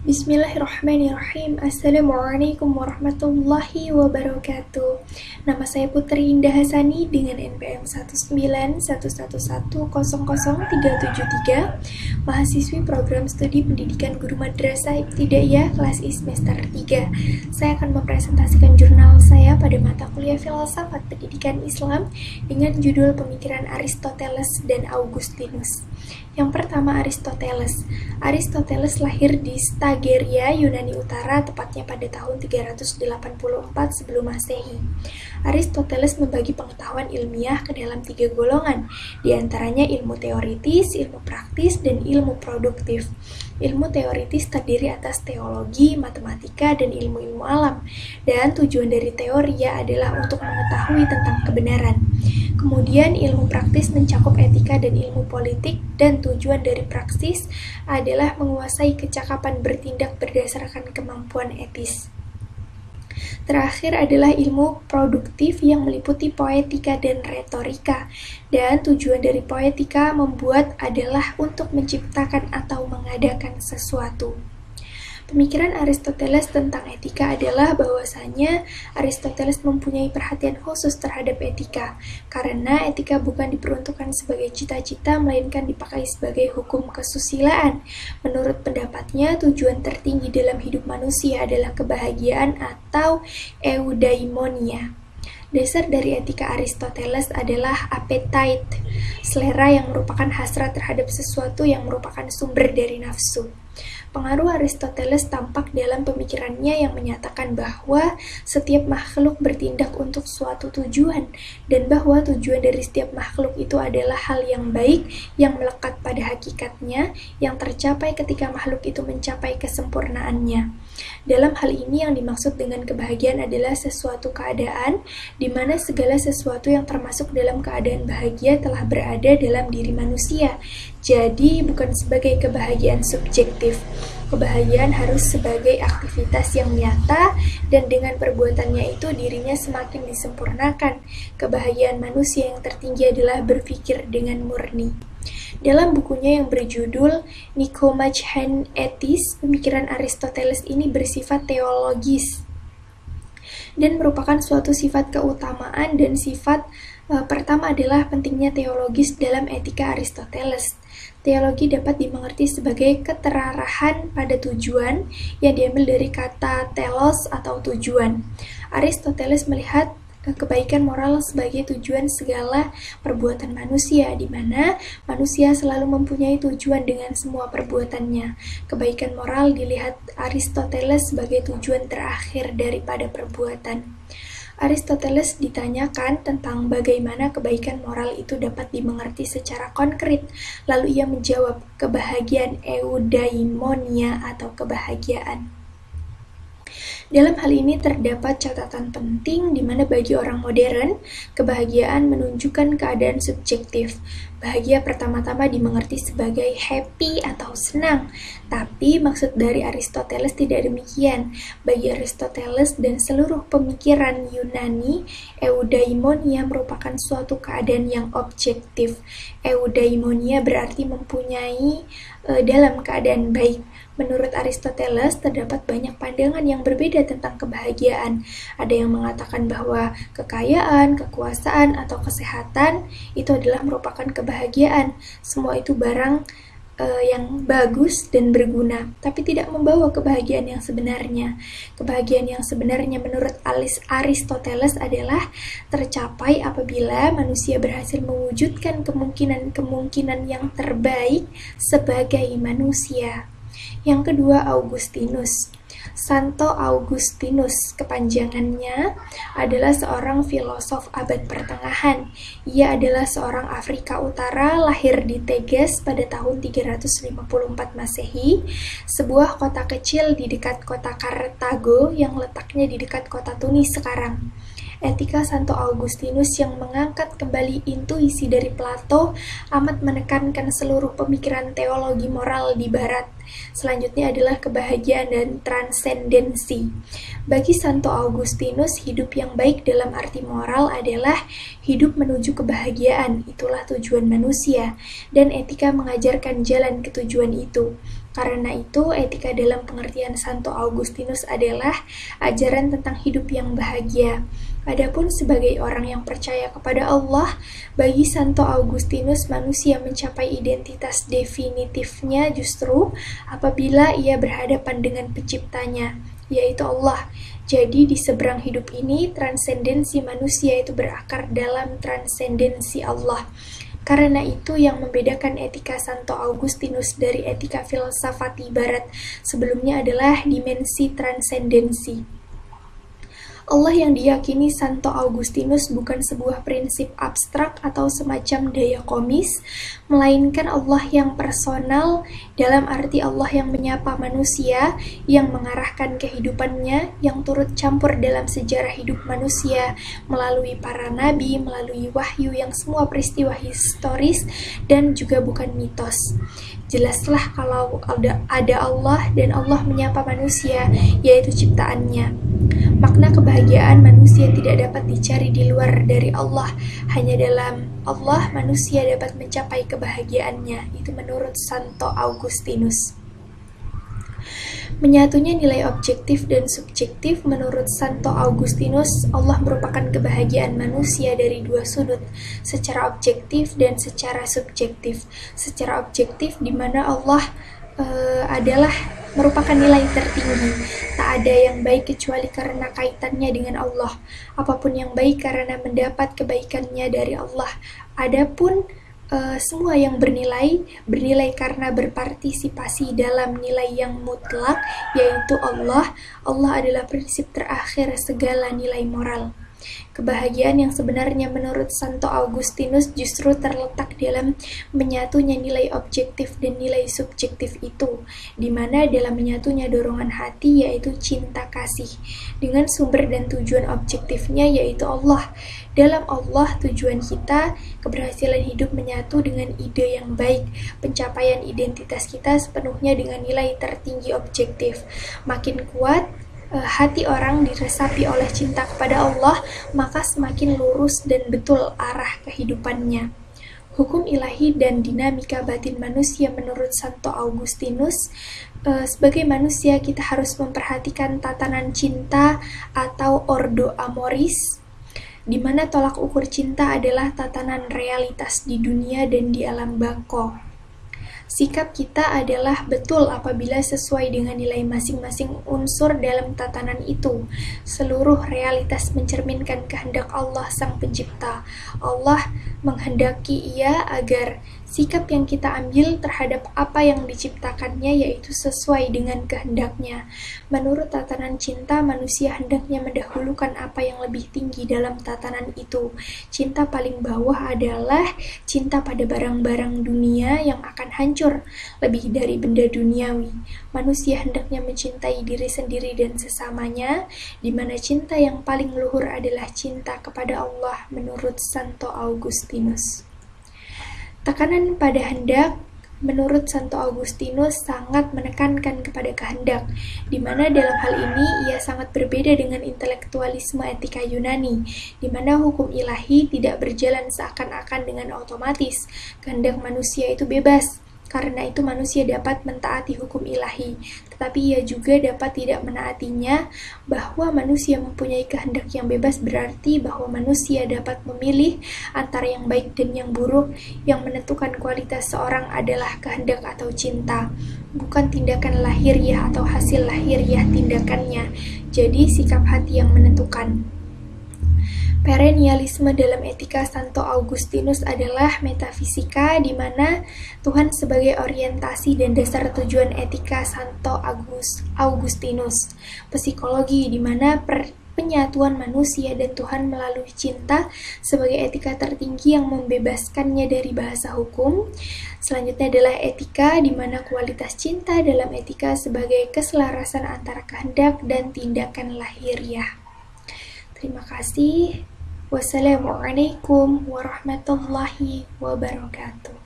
Bismillahirrahmanirrahim. Assalamualaikum warahmatullahi wabarakatuh. Nama saya Putri Indah Hasani dengan NPM 19111000373, mahasiswi program studi pendidikan guru madrasah ibtidaiyah kelas I semester 3. Saya akan mempresentasikan jurnal saya pada mata kuliah filsafat pendidikan Islam dengan judul Pemikiran Aristoteles dan Augustinus. Yang pertama, Aristoteles. Aristoteles lahir di Stageria, Yunani Utara, tepatnya pada tahun 384 sebelum Masehi. Aristoteles membagi pengetahuan ilmiah ke dalam 3 golongan, di antaranya ilmu teoritis, ilmu praktis, dan ilmu produktif. Ilmu teoritis terdiri atas teologi, matematika, dan ilmu-ilmu alam, dan tujuan dari teori adalah untuk mengetahui tentang kebenaran. Kemudian ilmu praktis mencakup etika dan ilmu politik, dan tujuan dari praksis adalah menguasai kecakapan bertindak berdasarkan kemampuan etis. Terakhir adalah ilmu produktif yang meliputi poetika dan retorika, dan tujuan dari poetika membuat adalah untuk menciptakan atau mengadakan sesuatu. Pemikiran Aristoteles tentang etika adalah bahwasanya Aristoteles mempunyai perhatian khusus terhadap etika, karena etika bukan diperuntukkan sebagai cita-cita, melainkan dipakai sebagai hukum kesusilaan. Menurut pendapatnya, tujuan tertinggi dalam hidup manusia adalah kebahagiaan atau eudaimonia. Dasar dari etika Aristoteles adalah appetite, selera yang merupakan hasrat terhadap sesuatu yang merupakan sumber dari nafsu. Pengaruh Aristoteles tampak dalam pemikirannya yang menyatakan bahwa setiap makhluk bertindak untuk suatu tujuan, dan bahwa tujuan dari setiap makhluk itu adalah hal yang baik yang melekat pada hakikatnya, yang tercapai ketika makhluk itu mencapai kesempurnaannya. Dalam hal ini yang dimaksud dengan kebahagiaan adalah sesuatu keadaan di mana segala sesuatu yang termasuk dalam keadaan bahagia telah berada dalam diri manusia. Jadi bukan sebagai kebahagiaan subjektif. Kebahagiaan harus sebagai aktivitas yang nyata, dan dengan perbuatannya itu dirinya semakin disempurnakan. Kebahagiaan manusia yang tertinggi adalah berpikir dengan murni. Dalam bukunya yang berjudul Nicomachean Ethics, pemikiran Aristoteles ini bersifat teologis dan merupakan suatu sifat keutamaan, dan sifat pertama adalah pentingnya teologis dalam etika Aristoteles. Teologi dapat dimengerti sebagai keterarahan pada tujuan yang diambil dari kata telos atau tujuan. Aristoteles melihat kebaikan moral sebagai tujuan segala perbuatan manusia, di mana manusia selalu mempunyai tujuan dengan semua perbuatannya. Kebaikan moral dilihat Aristoteles sebagai tujuan terakhir daripada perbuatan. Aristoteles ditanyakan tentang bagaimana kebaikan moral itu dapat dimengerti secara konkret, lalu ia menjawab, kebahagiaan eudaimonia atau kebahagiaan. Dalam hal ini terdapat catatan penting di mana bagi orang modern, kebahagiaan menunjukkan keadaan subjektif. Bahagia pertama-tama dimengerti sebagai happy atau senang, tapi maksud dari Aristoteles tidak demikian. Bagi Aristoteles dan seluruh pemikiran Yunani, eudaimonia merupakan suatu keadaan yang objektif. Eudaimonia berarti mempunyai dalam keadaan baik. Menurut Aristoteles, terdapat banyak pandangan yang berbeda tentang kebahagiaan. Ada yang mengatakan bahwa kekayaan, kekuasaan, atau kesehatan itu adalah merupakan kebahagiaan. Semua itu barang yang bagus dan berguna, tapi tidak membawa kebahagiaan yang sebenarnya. Kebahagiaan yang sebenarnya menurut Aristoteles adalah tercapai apabila manusia berhasil mewujudkan kemungkinan-kemungkinan yang terbaik sebagai manusia. Yang kedua, Augustinus. Santo Augustinus, kepanjangannya, adalah seorang filosof abad pertengahan. Ia adalah seorang Afrika Utara, lahir di Teges pada tahun 354 Masehi, sebuah kota kecil di dekat kota Kartago yang letaknya di dekat kota Tunis sekarang. Etika Santo Augustinus yang mengangkat kembali intuisi dari Plato amat menekankan seluruh pemikiran teologi moral di barat. Selanjutnya adalah kebahagiaan dan transendensi. Bagi Santo Augustinus, hidup yang baik dalam arti moral adalah hidup menuju kebahagiaan, itulah tujuan manusia, dan etika mengajarkan jalan ke tujuan itu. Karena itu, etika dalam pengertian Santo Augustinus adalah ajaran tentang hidup yang bahagia. Adapun sebagai orang yang percaya kepada Allah, bagi Santo Augustinus manusia mencapai identitas definitifnya justru apabila ia berhadapan dengan penciptanya, yaitu Allah. Jadi di seberang hidup ini, transendensi manusia itu berakar dalam transendensi Allah. Karena itu yang membedakan etika Santo Augustinus dari etika filsafati Barat sebelumnya adalah dimensi transendensi. Allah yang diyakini Santo Augustinus bukan sebuah prinsip abstrak atau semacam daya komis, melainkan Allah yang personal dalam arti Allah yang menyapa manusia, yang mengarahkan kehidupannya, yang turut campur dalam sejarah hidup manusia melalui para nabi, melalui wahyu yang semua peristiwa historis dan juga bukan mitos. Jelaslah kalau ada Allah dan Allah menyapa manusia, yaitu ciptaannya. Makna kebahagiaan manusia tidak dapat dicari di luar dari Allah. Hanya dalam Allah manusia dapat mencapai kebahagiaannya. Itu menurut Santo Augustinus. Menyatunya nilai objektif dan subjektif, menurut Santo Augustinus, Allah merupakan kebahagiaan manusia dari dua sudut, secara objektif dan secara subjektif. Secara objektif di mana Allah adalah merupakan nilai tertinggi. Tak ada yang baik kecuali karena kaitannya dengan Allah. Apapun yang baik karena mendapat kebaikannya dari Allah. Adapun semua yang bernilai karena berpartisipasi dalam nilai yang mutlak, yaitu Allah. Allah adalah prinsip terakhir segala nilai moral. Kebahagiaan yang sebenarnya menurut Santo Augustinus justru terletak dalam menyatunya nilai objektif dan nilai subjektif itu, di mana dalam menyatunya dorongan hati yaitu cinta kasih, dengan sumber dan tujuan objektifnya yaitu Allah. Dalam Allah tujuan kita, keberhasilan hidup menyatu dengan ide yang baik, pencapaian identitas kita sepenuhnya dengan nilai tertinggi objektif. Makin kuat hati orang diresapi oleh cinta kepada Allah, maka semakin lurus dan betul arah kehidupannya. Hukum ilahi dan dinamika batin manusia menurut Santo Augustinus, sebagai manusia kita harus memperhatikan tatanan cinta atau ordo amoris, di mana tolak ukur cinta adalah tatanan realitas di dunia dan di alam bako. Sikap kita adalah betul apabila sesuai dengan nilai masing-masing unsur dalam tatanan itu. Seluruh realitas mencerminkan kehendak Allah Sang Pencipta. Allah menghendaki ia agar sikap yang kita ambil terhadap apa yang diciptakannya yaitu sesuai dengan kehendaknya. Menurut tatanan cinta, manusia hendaknya mendahulukan apa yang lebih tinggi dalam tatanan itu. Cinta paling bawah adalah cinta pada barang-barang dunia yang akan hancur lebih dari benda duniawi. Manusia hendaknya mencintai diri sendiri dan sesamanya, di mana cinta yang paling luhur adalah cinta kepada Allah menurut Santo Augustinus. Tekanan pada hendak menurut Santo Augustinus sangat menekankan kepada kehendak, di mana dalam hal ini ia sangat berbeda dengan intelektualisme etika Yunani, di mana hukum ilahi tidak berjalan seakan-akan dengan otomatis. Kehendak manusia itu bebas. Karena itu manusia dapat mentaati hukum ilahi, tetapi ia juga dapat tidak menaatinya. Bahwa manusia mempunyai kehendak yang bebas berarti bahwa manusia dapat memilih antara yang baik dan yang buruk. Yang menentukan kualitas seorang adalah kehendak atau cinta, bukan tindakan lahiriah atau hasil lahiriah tindakannya. Jadi sikap hati yang menentukan. Perennialisme dalam etika Santo Augustinus adalah metafisika, di mana Tuhan sebagai orientasi dan dasar tujuan etika Santo Augustinus. Psikologi, di mana penyatuan manusia dan Tuhan melalui cinta sebagai etika tertinggi yang membebaskannya dari bahasa hukum. Selanjutnya adalah etika, di mana kualitas cinta dalam etika sebagai keselarasan antara kehendak dan tindakan lahiriah. Terima kasih. Wassalamualaikum warahmatullahi wabarakatuh.